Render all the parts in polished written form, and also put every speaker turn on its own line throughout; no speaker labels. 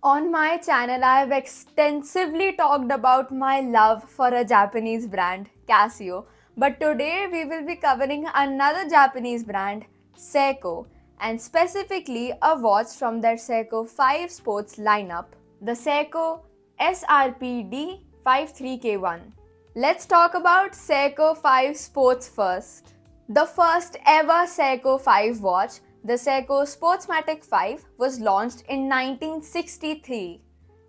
On my channel, I have extensively talked about my love for a Japanese brand, Casio. But today we will be covering another Japanese brand, SEIKO, and specifically a watch from their SEIKO 5 Sports lineup, the SEIKO SRPD53K1. Let's talk about SEIKO 5 Sports first. The first ever SEIKO 5 watch, the SEIKO Sportsmatic 5, was launched in 1963.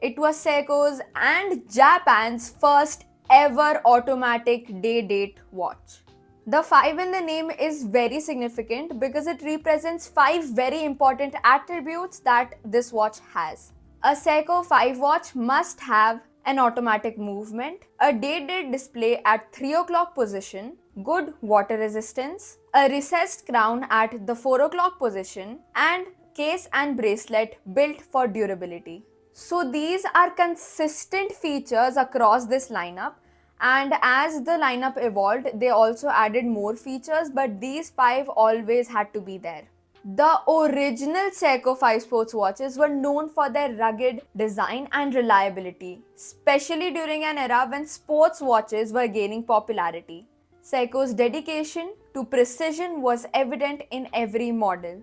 It was SEIKO's and Japan's first ever automatic day-date watch. The 5 in the name is very significant because it represents 5 very important attributes that this watch has. A SEIKO 5 watch must have an automatic movement, a day-date display at 3 o'clock position, good water resistance, a recessed crown at the 4 o'clock position, and case and bracelet built for durability. So these are consistent features across this lineup, and as the lineup evolved, they also added more features, but these 5 always had to be there. The original SEIKO 5 sports watches were known for their rugged design and reliability, especially during an era when sports watches were gaining popularity. SEIKO's dedication to precision was evident in every model,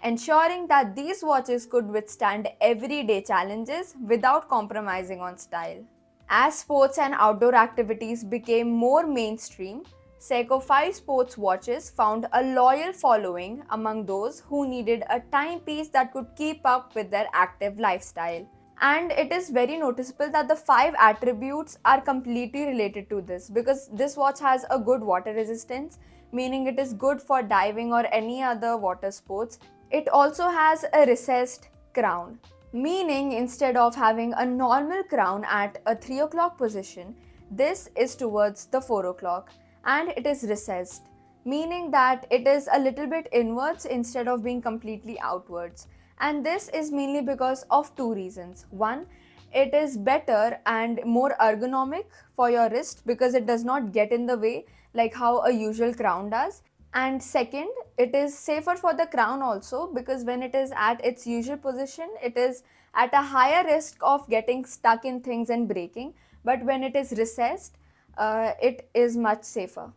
ensuring that these watches could withstand everyday challenges without compromising on style. As sports and outdoor activities became more mainstream, SEIKO 5 sports watches found a loyal following among those who needed a timepiece that could keep up with their active lifestyle. And it is very noticeable that the 5 attributes are completely related to this because this watch has a good water resistance, meaning it is good for diving or any other water sports. It also has a recessed crown, meaning instead of having a normal crown at a 3 o'clock position, this is towards the 4 o'clock. And it is recessed, meaning that it is a little bit inwards instead of being completely outwards. And this is mainly because of 2 reasons. One, it is better and more ergonomic for your wrist because it does not get in the way like how a usual crown does. And second, it is safer for the crown also because when it is at its usual position, it is at a higher risk of getting stuck in things and breaking. But when it is recessed, it is much safer.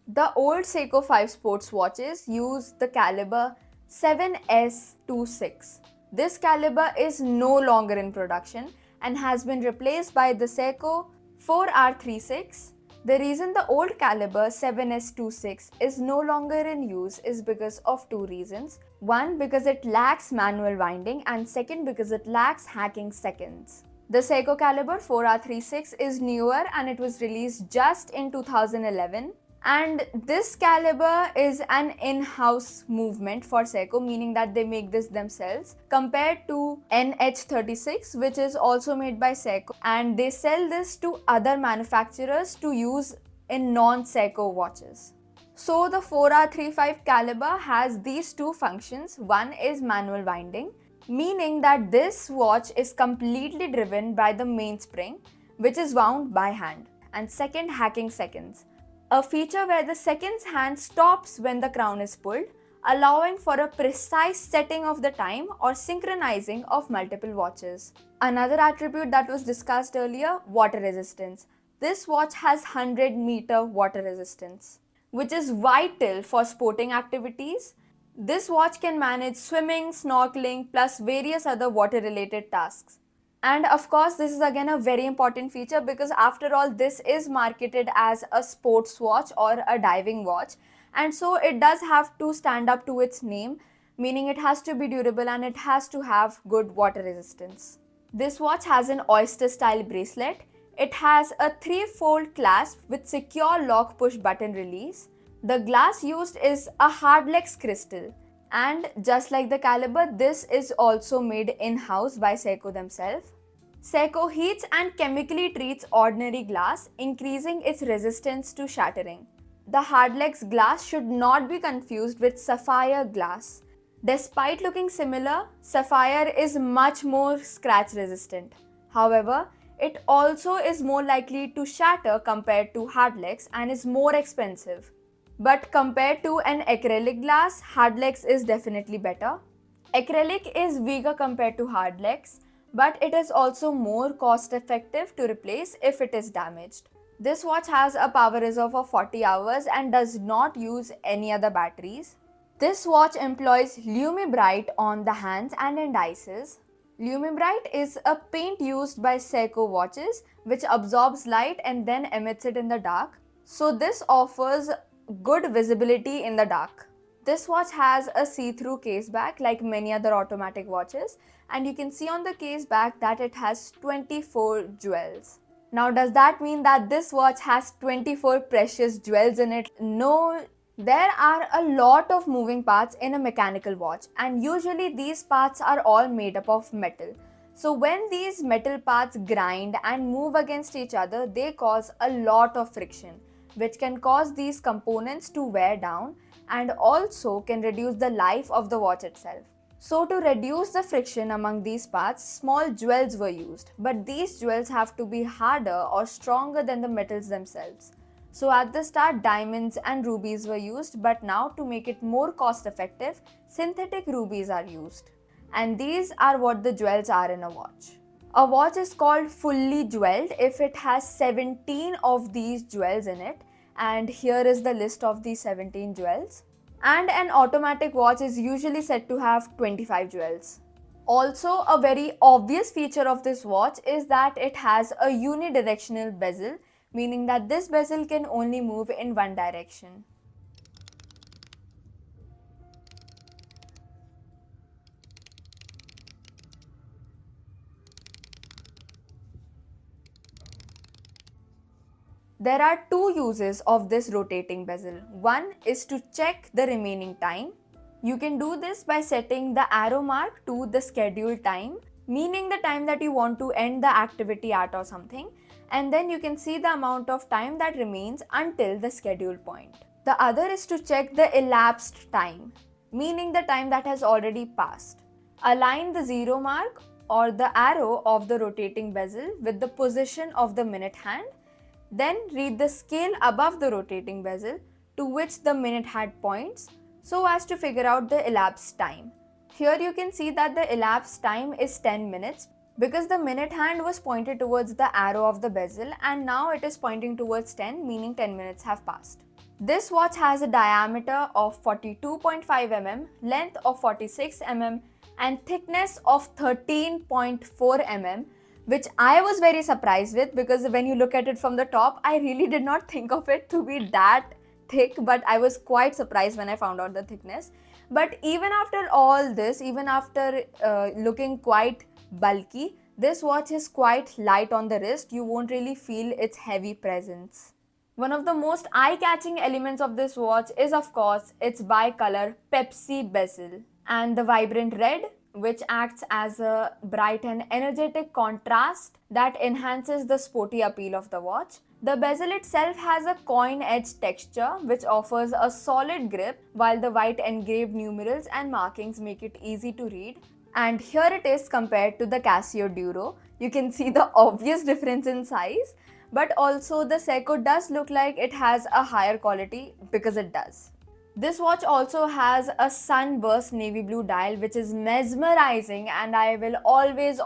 The old SEIKO 5 sports watches use the caliber 7S26. This caliber is no longer in production and has been replaced by the SEIKO 4R36. The reason the old caliber 7S26 is no longer in use is because of 2 reasons. One, because it lacks manual winding, and second, because it lacks hacking seconds. The SEIKO caliber 4R36 is newer and it was released just in 2011. And this caliber is an in-house movement for SEIKO, meaning that they make this themselves, compared to NH36, which is also made by SEIKO, and they sell this to other manufacturers to use in non-SEIKO watches. So the 4R35 caliber has these 2 functions. One is manual winding, meaning that this watch is completely driven by the mainspring, which is wound by hand, and second, hacking seconds, a feature where the seconds hand stops when the crown is pulled, allowing for a precise setting of the time or synchronizing of multiple watches. Another attribute that was discussed earlier, water resistance. This watch has 100-meter water resistance, which is vital for sporting activities. This watch can manage swimming, snorkeling, plus various other water-related tasks. And of course, this is again a very important feature because after all, this is marketed as a sports watch or a diving watch. And so it does have to stand up to its name, meaning it has to be durable and it has to have good water resistance. This watch has an oyster-style bracelet. It has a 3-fold clasp with secure lock push button release. The glass used is a hardlex crystal, and just like the caliber, this is also made in-house by SEIKO themselves. SEIKO heats and chemically treats ordinary glass, increasing its resistance to shattering. The hardlex glass should not be confused with sapphire glass. Despite looking similar, sapphire is much more scratch resistant. However, it also is more likely to shatter compared to hardlex and is more expensive. But compared to an acrylic glass, hardlex is definitely better. Acrylic is weaker compared to hardlex, but it is also more cost effective to replace if it is damaged. This watch has a power reserve of 40 hours and does not use any other batteries. This watch employs Lumibrite on the hands and indices. Lumibrite is a paint used by SEIKO watches which absorbs light and then emits it in the dark. So this offers good visibility in the dark. This watch has a see-through case back like many other automatic watches, and you can see on the case back that it has 24 jewels. Now does that mean that this watch has 24 precious jewels in it? No. There are a lot of moving parts in a mechanical watch, and usually these parts are all made up of metal. So when these metal parts grind and move against each other, they cause a lot of friction, which can cause these components to wear down and also can reduce the life of the watch itself. So to reduce the friction among these parts, small jewels were used, but these jewels have to be harder or stronger than the metals themselves. So at the start, diamonds and rubies were used, but now to make it more cost effective, synthetic rubies are used. And these are what the jewels are in a watch. A watch is called fully jeweled if it has 17 of these jewels in it, and here is the list of these 17 jewels. And an automatic watch is usually said to have 25 jewels. Also, a very obvious feature of this watch is that it has a unidirectional bezel, meaning that this bezel can only move in one direction. There are two uses of this rotating bezel. One is to check the remaining time. You can do this by setting the arrow mark to the scheduled time, meaning the time that you want to end the activity at or something, and then you can see the amount of time that remains until the scheduled point. The other is to check the elapsed time, meaning the time that has already passed. Align the zero mark or the arrow of the rotating bezel with the position of the minute hand. Then read the scale above the rotating bezel to which the minute hand points so as to figure out the elapsed time. Here you can see that the elapsed time is 10 minutes because the minute hand was pointed towards the arrow of the bezel and now it is pointing towards 10, meaning 10 minutes have passed. This watch has a diameter of 42.5 mm, length of 46 mm and thickness of 13.4 mm, which I was very surprised with because when you look at it from the top, I really did not think of it to be that thick, but I was quite surprised when I found out the thickness. But even after all this, even after looking quite bulky, this watch is quite light on the wrist. You won't really feel its heavy presence. One of the most eye-catching elements of this watch is of course its bicolor Pepsi bezel and the vibrant red, which acts as a bright and energetic contrast that enhances the sporty appeal of the watch. The bezel itself has a coin edge texture which offers a solid grip, while the white engraved numerals and markings make it easy to read. And here it is compared to the Casio Duro. You can see the obvious difference in size, but also the SEIKO does look like it has a higher quality because it does. This watch also has a sunburst navy blue dial which is mesmerizing, and I will always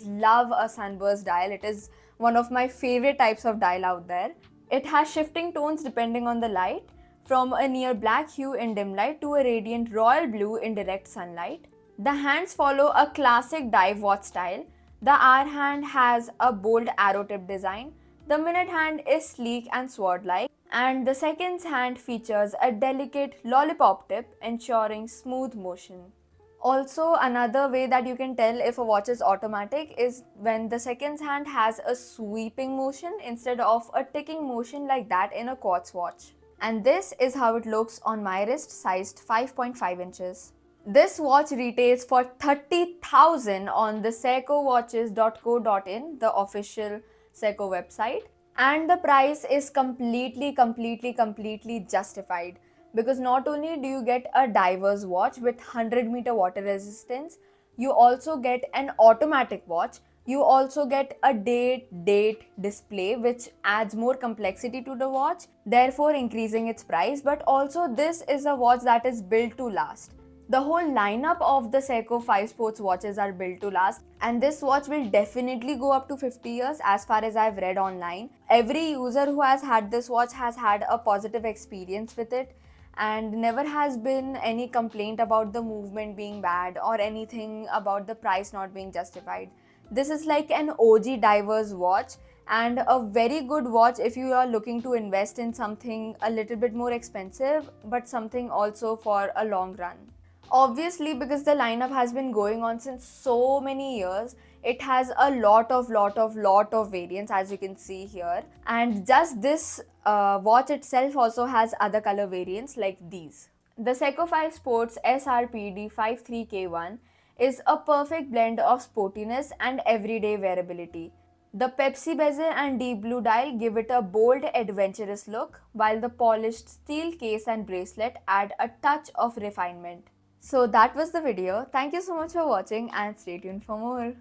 love a sunburst dial. It is one of my favorite types of dial out there. It has shifting tones depending on the light, from a near black hue in dim light to a radiant royal blue in direct sunlight. The hands follow a classic dive watch style. The hour hand has a bold arrow tip design. The minute hand is sleek and sword-like, and the seconds hand features a delicate lollipop tip ensuring smooth motion. Also, another way that you can tell if a watch is automatic is when the seconds hand has a sweeping motion instead of a ticking motion like that in a quartz watch. And this is how it looks on my wrist, sized 5.5 inches. This watch retails for 30,000 on the seikowatches.co.in, the official SEIKO website. And the price is completely justified, because not only do you get a diver's watch with 100-meter water resistance, you also get an automatic watch. You also get a date display which adds more complexity to the watch, therefore increasing its price. But also this is a watch that is built to last. The whole lineup of the SEIKO 5 sports watches are built to last, and this watch will definitely go up to 50 years as far as I've read online. Every user who has had this watch has had a positive experience with it, and never has been any complaint about the movement being bad or anything about the price not being justified. This is like an OG diver's watch, and a very good watch if you are looking to invest in something a little bit more expensive but something also for a long run. Obviously, because the lineup has been going on since so many years, it has a lot of variants, as you can see here. And just this watch itself also has other color variants like these. The SEIKO 5 Sports SRPD53K1 is a perfect blend of sportiness and everyday wearability. The Pepsi bezel and deep blue dial give it a bold, adventurous look, while the polished steel case and bracelet add a touch of refinement. So that was the video. Thank you so much for watching and stay tuned for more.